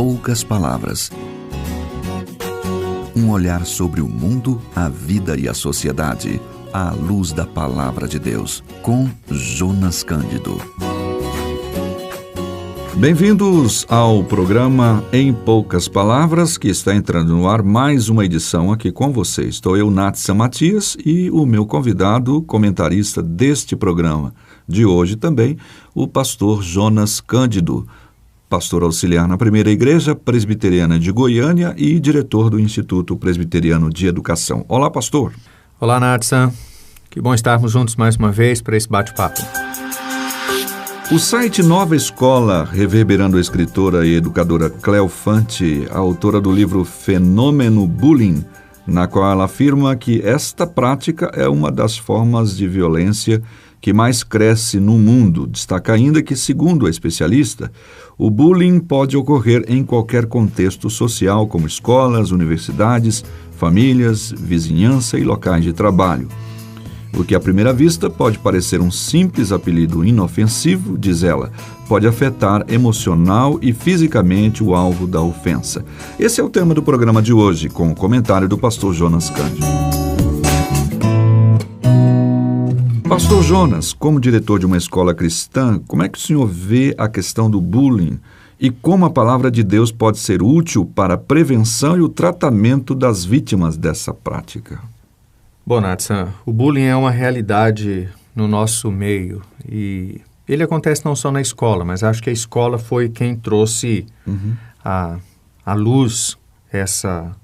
poucas palavras. Um olhar sobre o mundo, a vida e a sociedade, à luz da Palavra de Deus, com Jonas Cândido. Bem-vindos ao programa Em Poucas Palavras, que está entrando no ar mais uma edição aqui com você. Estou eu, Natsa Matias, e o meu convidado, comentarista deste programa de hoje também, o pastor Jonas Cândido, pastor auxiliar na Primeira Igreja Presbiteriana de Goiânia e diretor do Instituto Presbiteriano de Educação. Olá, pastor. Olá, Natsa. Que bom estarmos juntos mais uma vez para esse bate-papo. O site Nova Escola, reverberando a escritora e educadora Cléo Fante, a autora do livro Fenômeno Bullying, na qual ela afirma que esta prática é uma das formas de violência que mais cresce no mundo. Destaca ainda que, segundo a especialista, o bullying pode ocorrer em qualquer contexto social, como escolas, universidades, famílias, vizinhança e locais de trabalho. O que à primeira vista pode parecer um simples apelido inofensivo, diz ela, pode afetar emocional e fisicamente o alvo da ofensa. Esse é o tema do programa de hoje, com o comentário do pastor Jonas Cândido. Pastor Jonas, como diretor de uma escola cristã, como é que o senhor vê a questão do bullying e como a palavra de Deus pode ser útil para a prevenção e o tratamento das vítimas dessa prática? Bom, Natsa, o bullying é uma realidade no nosso meio e ele acontece não só na escola, mas acho que a escola foi quem trouxe à luz essa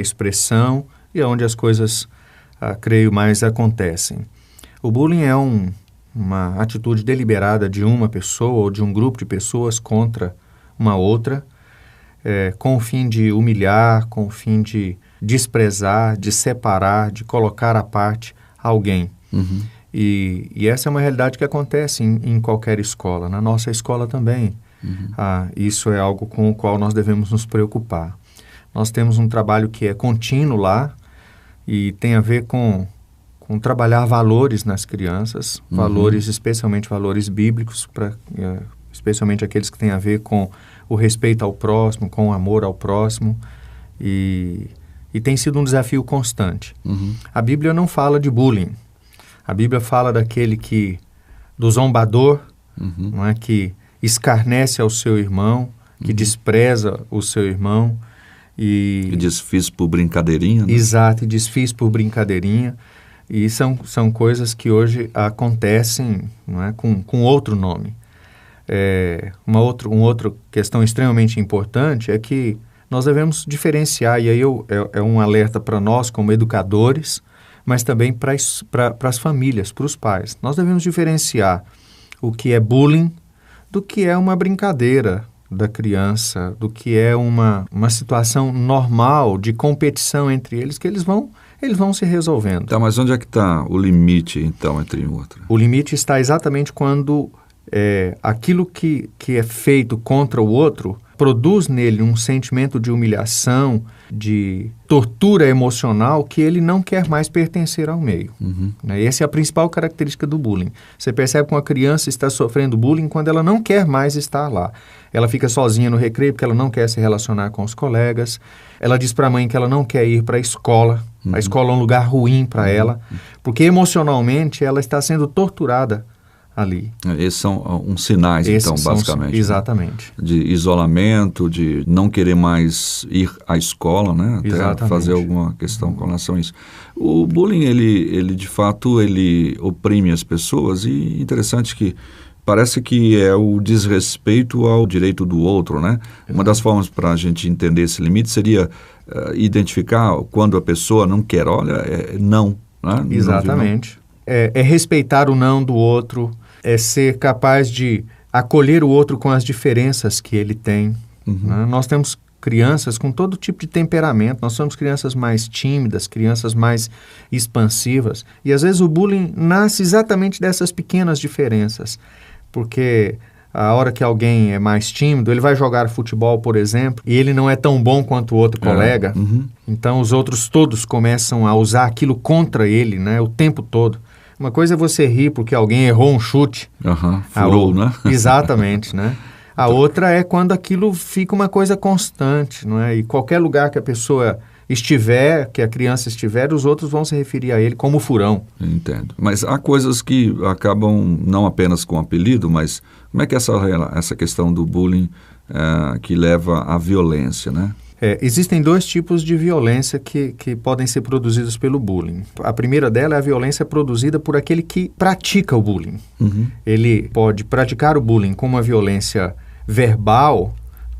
expressão e é onde as coisas, creio, mais acontecem. O bullying é uma atitude deliberada de uma pessoa ou de um grupo de pessoas contra uma outra, com o fim de humilhar, com o fim de desprezar, de separar, de colocar à parte alguém. E essa é uma realidade que acontece em qualquer escola, na nossa escola também. Isso é algo com o qual nós devemos nos preocupar. Nós temos um trabalho que é contínuo lá e tem a ver com trabalhar valores nas crianças, valores, especialmente valores bíblicos, especialmente aqueles que têm a ver com o respeito ao próximo, com o amor ao próximo, e tem sido um desafio constante. A Bíblia não fala de bullying. A Bíblia fala do zombador, não é, que escarnece ao seu irmão, que despreza o seu irmão. E desfiz por brincadeirinha, né? Exato, e desfiz por brincadeirinha. E são coisas que hoje acontecem, não é, com outro nome. Uma outra questão extremamente importante é que nós devemos diferenciar, e aí é um alerta para nós como educadores, mas também para as famílias, para os pais. Nós devemos diferenciar o que é bullying do que é uma brincadeira da criança, do que é uma situação normal de competição entre eles, que eles vão se resolvendo. Tá, mas onde é que está o limite, então, entre um e outro? O limite está exatamente quando aquilo que é feito contra o outro produz nele um sentimento de humilhação, de tortura emocional, que ele não quer mais pertencer ao meio. Essa é a principal característica do bullying. Você percebe que uma criança está sofrendo bullying quando ela não quer mais estar lá. Ela fica sozinha no recreio porque ela não quer se relacionar com os colegas. Ela diz para a mãe que ela não quer ir para a escola. A escola é um lugar ruim para ela, porque emocionalmente ela está sendo torturada ali. Esses são uns sinais, então, basicamente. Exatamente. Né? De isolamento, de não querer mais ir à escola, né? Até exatamente. Fazer alguma questão com relação a isso. O bullying, ele de fato, ele oprime as pessoas e interessante que parece que é o desrespeito ao direito do outro, né? Uma das formas para a gente entender esse limite seria identificar quando a pessoa não quer, não. Né? Exatamente. É respeitar o não do outro, é ser capaz de acolher o outro com as diferenças que ele tem. Né? Nós temos crianças com todo tipo de temperamento, nós somos crianças mais tímidas, crianças mais expansivas, e às vezes o bullying nasce exatamente dessas pequenas diferenças, porque a hora que alguém é mais tímido, ele vai jogar futebol, por exemplo, e ele não é tão bom quanto o outro colega, então os outros todos começam a usar aquilo contra ele, né, o tempo todo. Uma coisa é você rir porque alguém errou um chute. Furou, né? Exatamente, né? A outra é quando aquilo fica uma coisa constante, não é? E qualquer lugar que a pessoa estiver, que a criança estiver, os outros vão se referir a ele como furão. Entendo. Mas há coisas que acabam não apenas com apelido, mas como é que é essa questão do bullying que leva à violência, né? Existem dois tipos de violência que podem ser produzidos pelo bullying. A primeira dela é a violência produzida por aquele que pratica o bullying. Uhum. Ele pode praticar o bullying com uma violência verbal,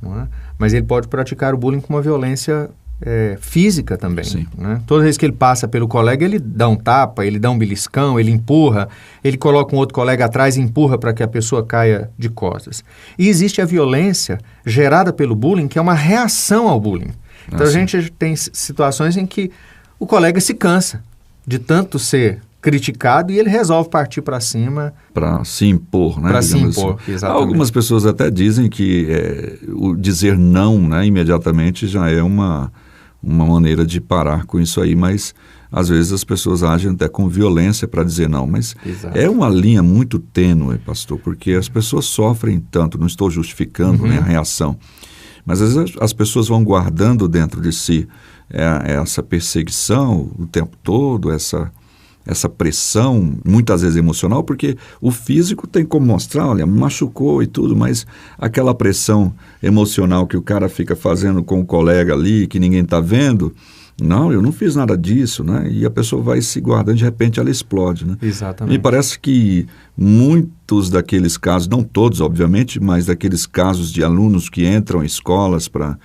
não é? Mas ele pode praticar o bullying com uma violência física também. Sim. Né? Toda vez que ele passa pelo colega, ele dá um tapa, ele dá um beliscão, ele empurra, ele coloca um outro colega atrás e empurra para que a pessoa caia de costas. E existe a violência gerada pelo bullying, que é uma reação ao bullying. Então a gente tem situações em que o colega se cansa de tanto ser criticado e ele resolve partir para cima. Para se impor, né? Para se impor, assim. exatamente. Algumas pessoas até dizem que o dizer não, né, imediatamente já é uma maneira de parar com isso aí, mas às vezes as pessoas agem até com violência para dizer não, mas Exato. É uma linha muito tênue, pastor, porque as pessoas sofrem tanto, não estou justificando né, a reação, mas às vezes as pessoas vão guardando dentro de si essa perseguição o tempo todo, essa pressão, muitas vezes emocional, porque o físico tem como mostrar, olha, me machucou e tudo, mas aquela pressão emocional que o cara fica fazendo com o colega ali, que ninguém está vendo, não, eu não fiz nada disso, né? E a pessoa vai se guardando, de repente ela explode, né? Exatamente. Me parece que muitos daqueles casos, não todos, obviamente, mas daqueles casos de alunos que entram em escolas para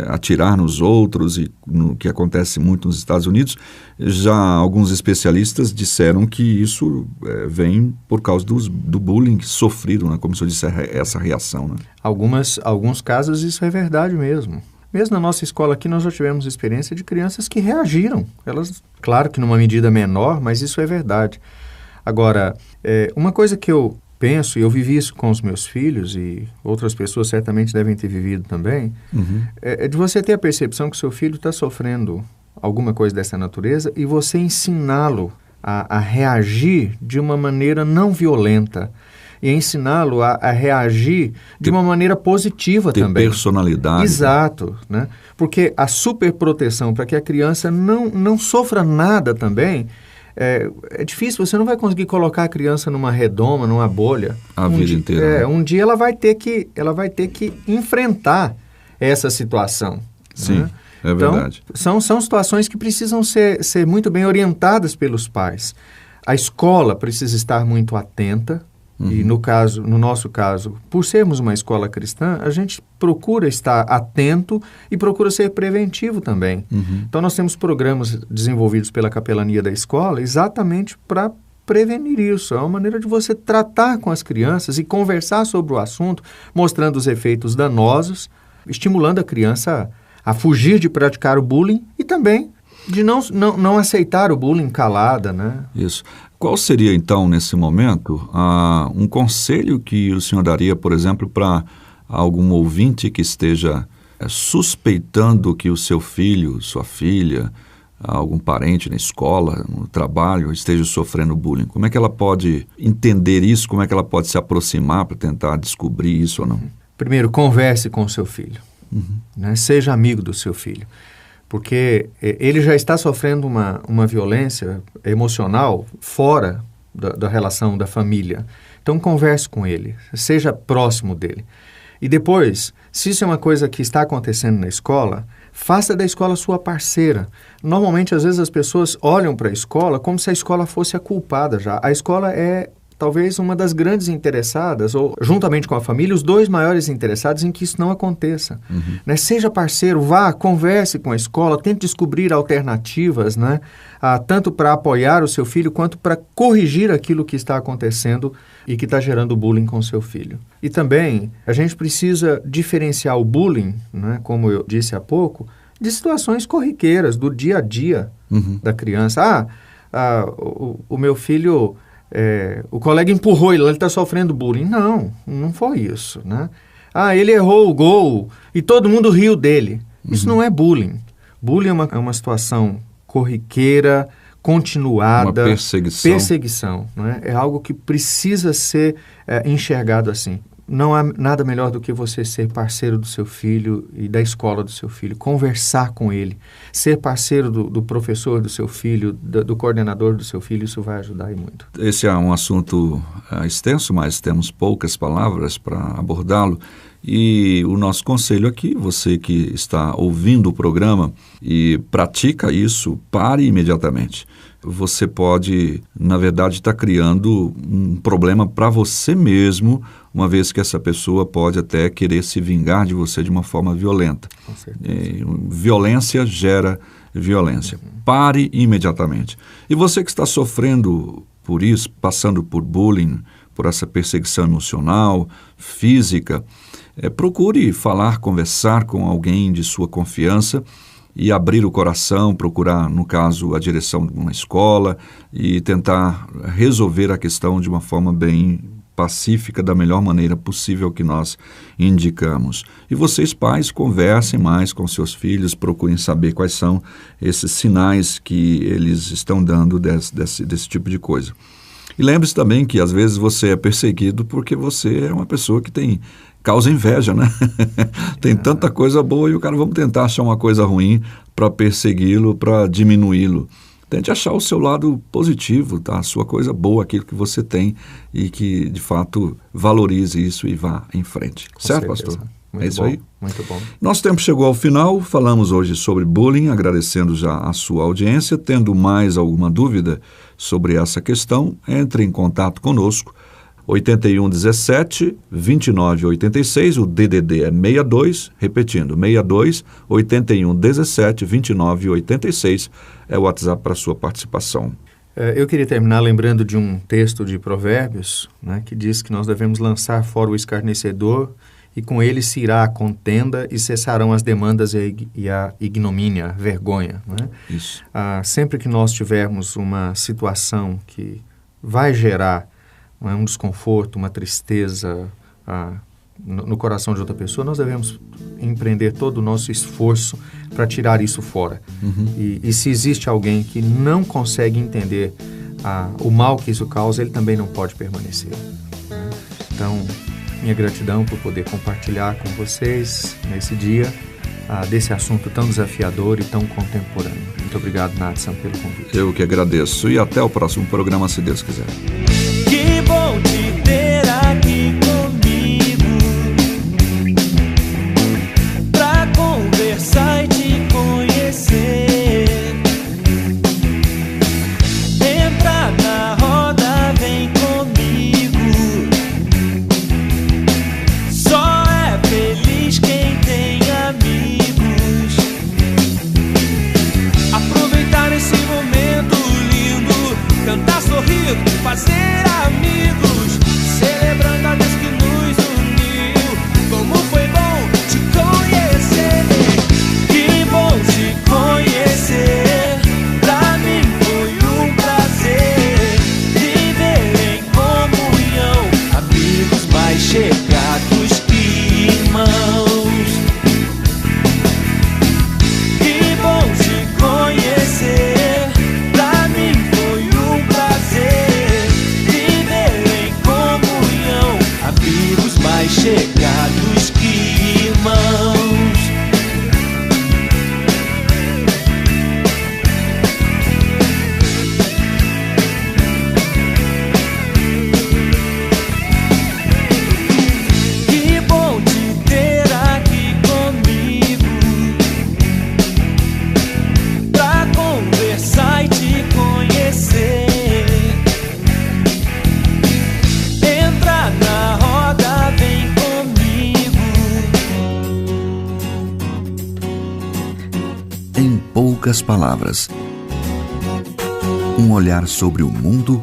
atirar nos outros, e no que acontece muito nos Estados Unidos, já alguns especialistas disseram que isso vem por causa do bullying sofrido, né? Como se eu disse, essa reação. Né? Alguns casos isso é verdade mesmo. Mesmo na nossa escola aqui nós já tivemos experiência de crianças que reagiram. Elas, claro que numa medida menor, mas isso é verdade. Agora, uma coisa que eu penso, e eu vivi isso com os meus filhos, e outras pessoas certamente devem ter vivido também, é de você ter a percepção que o seu filho está sofrendo alguma coisa dessa natureza e você ensiná-lo a reagir de uma maneira não violenta e ensiná-lo a reagir de uma maneira positiva também. Ter personalidade. Exato, né? Porque a superproteção para que a criança não sofra nada também, é difícil, você não vai conseguir colocar a criança numa redoma, numa bolha. A vida inteira. Um dia ela vai ter que enfrentar essa situação. Sim, né? É verdade. Então, são situações que precisam ser muito bem orientadas pelos pais. A escola precisa estar muito atenta. E no nosso caso, por sermos uma escola cristã, a gente procura estar atento e procura ser preventivo também. Então nós temos programas desenvolvidos pela capelania da escola exatamente para prevenir isso. É uma maneira de você tratar com as crianças e conversar sobre o assunto, mostrando os efeitos danosos, estimulando a criança a fugir de praticar o bullying e também de não aceitar o bullying calada, né? Isso. Qual seria, então, nesse momento, um conselho que o senhor daria, por exemplo, para algum ouvinte que esteja suspeitando que o seu filho, sua filha, algum parente na escola, no trabalho, esteja sofrendo bullying? Como é que ela pode entender isso? Como é que ela pode se aproximar para tentar descobrir isso ou não? Primeiro, converse com o seu filho. Né? Seja amigo do seu filho. Porque ele já está sofrendo uma violência emocional fora da relação da família. Então, converse com ele, seja próximo dele. E depois, se isso é uma coisa que está acontecendo na escola, faça da escola sua parceira. Normalmente, às vezes, as pessoas olham para a escola como se a escola fosse a culpada já. A escola é talvez uma das grandes interessadas, ou juntamente com a família, os dois maiores interessados em que isso não aconteça. Né? Seja parceiro, vá, converse com a escola, tente descobrir alternativas, né? Tanto para apoiar o seu filho, quanto para corrigir aquilo que está acontecendo e que está gerando bullying com o seu filho. E também, a gente precisa diferenciar o bullying, né? Como eu disse há pouco, de situações corriqueiras, do dia a dia da criança. O meu filho... o colega empurrou ele está sofrendo bullying. Não foi isso, né? Ele errou o gol e todo mundo riu dele. Isso não é bullying. Bullying é uma situação corriqueira, continuada. Uma perseguição. Não é? É algo que precisa ser enxergado assim. não há nada melhor do que você ser parceiro do seu filho e da escola do seu filho, conversar com ele, ser parceiro do professor do seu filho, do coordenador do seu filho, isso vai ajudar e muito. Esse é um assunto extenso, mas temos poucas palavras para abordá-lo. E o nosso conselho aqui, você que está ouvindo o programa e pratica isso, pare imediatamente. Você pode, na verdade, estar criando um problema para você mesmo, uma vez que essa pessoa pode até querer se vingar de você de uma forma violenta. Com certeza. Violência gera violência. Pare imediatamente. E você que está sofrendo por isso, passando por bullying, por essa perseguição emocional, física, procure falar, conversar com alguém de sua confiança e abrir o coração, procurar, no caso, a direção de uma escola e tentar resolver a questão de uma forma bem pacífica, da melhor maneira possível que nós indicamos. E vocês, pais, conversem mais com seus filhos, procurem saber quais são esses sinais que eles estão dando desse tipo de coisa. E lembre-se também que, às vezes, você é perseguido porque você é uma pessoa que causa inveja, né? Tem tanta coisa boa e o cara, vamos tentar achar uma coisa ruim para persegui-lo, para diminuí-lo. Tente achar o seu lado positivo, tá? A sua coisa boa, aquilo que você tem e que, de fato, valorize isso e vá em frente. Certo, pastor? Muito é isso bom, aí? Muito bom. Nosso tempo chegou ao final, falamos hoje sobre bullying, agradecendo já a sua audiência. Tendo mais alguma dúvida sobre essa questão, entre em contato conosco. 8117-2986, o DDD é 62, repetindo, 62 8117 2986 é o WhatsApp para sua participação. Eu queria terminar lembrando de um texto de Provérbios, né, que diz que nós devemos lançar fora o escarnecedor e com ele se irá a contenda e cessarão as demandas e a ignomínia, a vergonha. Né? Isso. Sempre que nós tivermos uma situação que vai gerar um desconforto, uma tristeza no coração de outra pessoa, nós devemos empreender todo o nosso esforço para tirar isso fora. E se existe alguém que não consegue entender o mal que isso causa, ele também não pode permanecer. Então, minha gratidão por poder compartilhar com vocês nesse dia desse assunto tão desafiador e tão contemporâneo. Muito obrigado, Nathan, pelo convite. Eu que agradeço. E até o próximo programa, se Deus quiser. Que bom te ter aqui comigo, pra conversar e te conhecer. Entra na roda, vem comigo. Só é feliz quem tem amigos. Aproveitar esse momento lindo, cantar, sorrir, fazer amigos, celebrando a Deus que nos uniu. Como foi bom te conhecer, que bom te conhecer. Pra mim foi um prazer viver em comunhão, amigos mais chegados que irmãos. Que bom te conhecer. Pra mim foi um prazer amigos mais chegados que irmãos. Que bom te ter aqui comigo, pra conversar e te conhecer. Entra na roda, vem comigo. Em poucas palavras, um olhar sobre o mundo